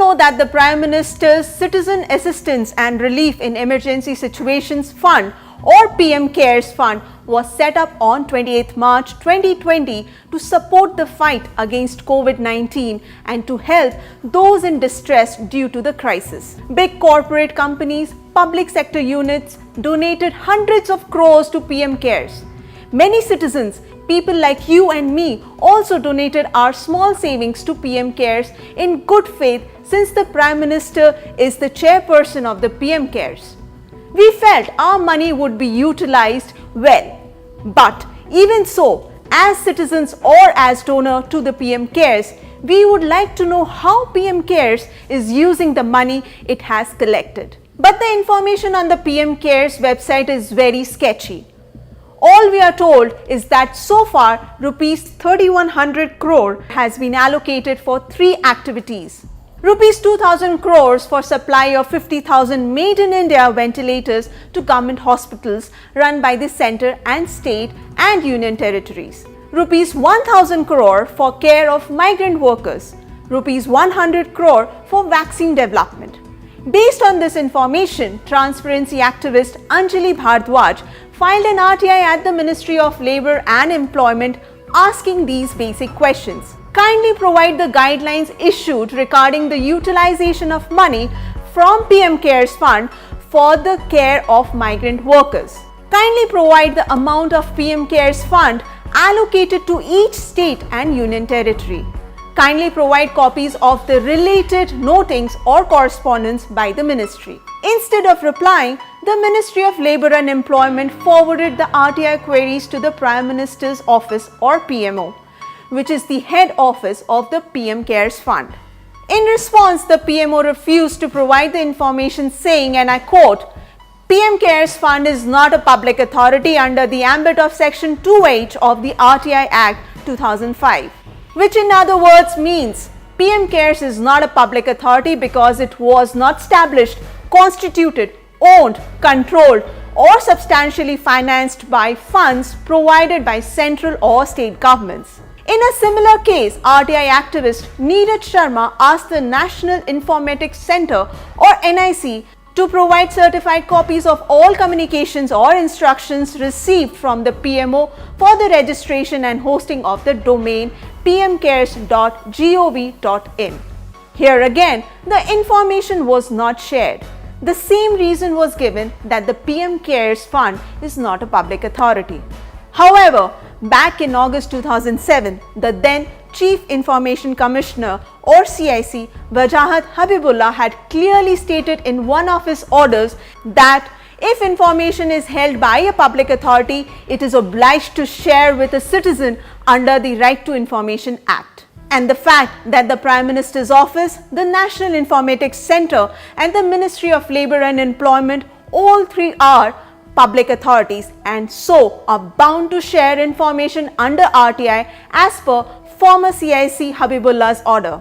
know that the Prime Minister's Citizen Assistance and Relief in Emergency Situations Fund or PM CARES Fund was set up on 28th March 2020 to support the fight against COVID-19 and to help those in distress due to the crisis. Big corporate companies, public sector units donated hundreds of crores to PM CARES. Many citizens, people like you and me, also donated our small savings to PM CARES in good faith since the Prime Minister is the chairperson of the PM CARES. We felt our money would be utilized well. But even so, as citizens or as donor to the PM CARES, we would like to know how PM CARES is using the money it has collected. But the information on the PM CARES website is very sketchy. All we are told is that so far rupees 3100 crore has been allocated for 3 activities. Rupees 2000 crores for supply of 50,000 made in India ventilators to government hospitals run by the centre and state and union territories. Rupees 1000 crore for care of migrant workers. Rupees 100 crore for vaccine development. Based on this information, transparency activist Anjali Bhardwaj filed an RTI at the Ministry of Labour and Employment asking these basic questions. Kindly provide the guidelines issued regarding the utilization of money from PM CARES Fund for the care of migrant workers. Kindly provide the amount of PM CARES Fund allocated to each state and union territory. Kindly provide copies of the related notings or correspondence by the ministry. Instead of replying, the Ministry of Labour and Employment forwarded the RTI queries to the Prime Minister's Office or PMO, which is the head office of the PM CARES Fund. In response, the PMO refused to provide the information saying, and I quote, PM CARES Fund is not a public authority under the ambit of Section 2H of the RTI Act 2005. Which in other words means PM CARES is not a public authority because it was not established, constituted, owned, controlled or substantially financed by funds provided by central or state governments. In a similar case, RTI activist Neeraj Sharma asked the National Informatics Centre or NIC to provide certified copies of all communications or instructions received from the PMO for the registration and hosting of the domain pmcares.gov.in. Here again, the information was not shared. The same reason was given that the PM CARES Fund is not a public authority. However, back in August 2007, the then Chief Information Commissioner or CIC, Wajahat Habibullah had clearly stated in one of his orders that if information is held by a public authority, it is obliged to share with a citizen under the Right to Information Act. And the fact that the Prime Minister's Office, the National Informatics Centre and the Ministry of Labour and Employment, all three are public authorities and so are bound to share information under RTI as per former CIC Habibullah's order.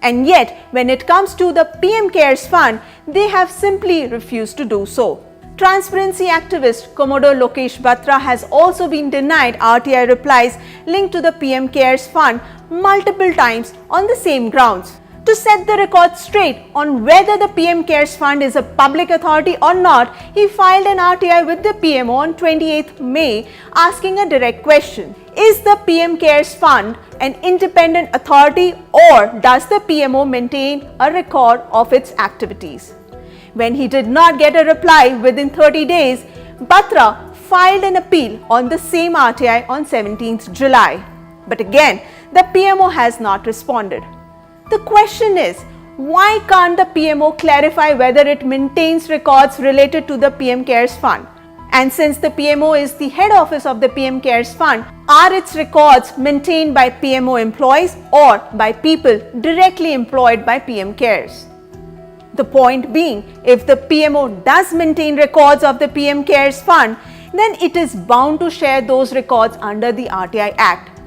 And yet, when it comes to the PM CARES Fund, they have simply refused to do so. Transparency activist Commodore Lokesh Batra has also been denied RTI replies linked to the PM CARES Fund multiple times on the same grounds. To set the record straight on whether the PM CARES Fund is a public authority or not, he filed an RTI with the PMO on 28th May asking a direct question. Is the PM CARES Fund an independent authority or does the PMO maintain a record of its activities? When he did not get a reply within 30 days, Batra filed an appeal on the same RTI on 17th July. But again, the PMO has not responded. The question is, why can't the PMO clarify whether it maintains records related to the PM CARES Fund? And since the PMO is the head office of the PM CARES Fund, are its records maintained by PMO employees or by people directly employed by PM CARES? The point being, if the PMO does maintain records of the PM CARES Fund, then it is bound to share those records under the RTI Act.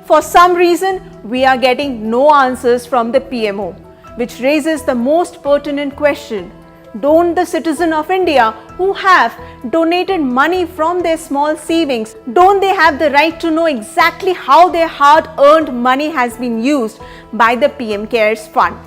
For some reason, we are getting no answers from the PMO, which raises the most pertinent question. Don't the citizens of India who have donated money from their small savings, don't they have the right to know exactly how their hard-earned money has been used by the PM CARES Fund?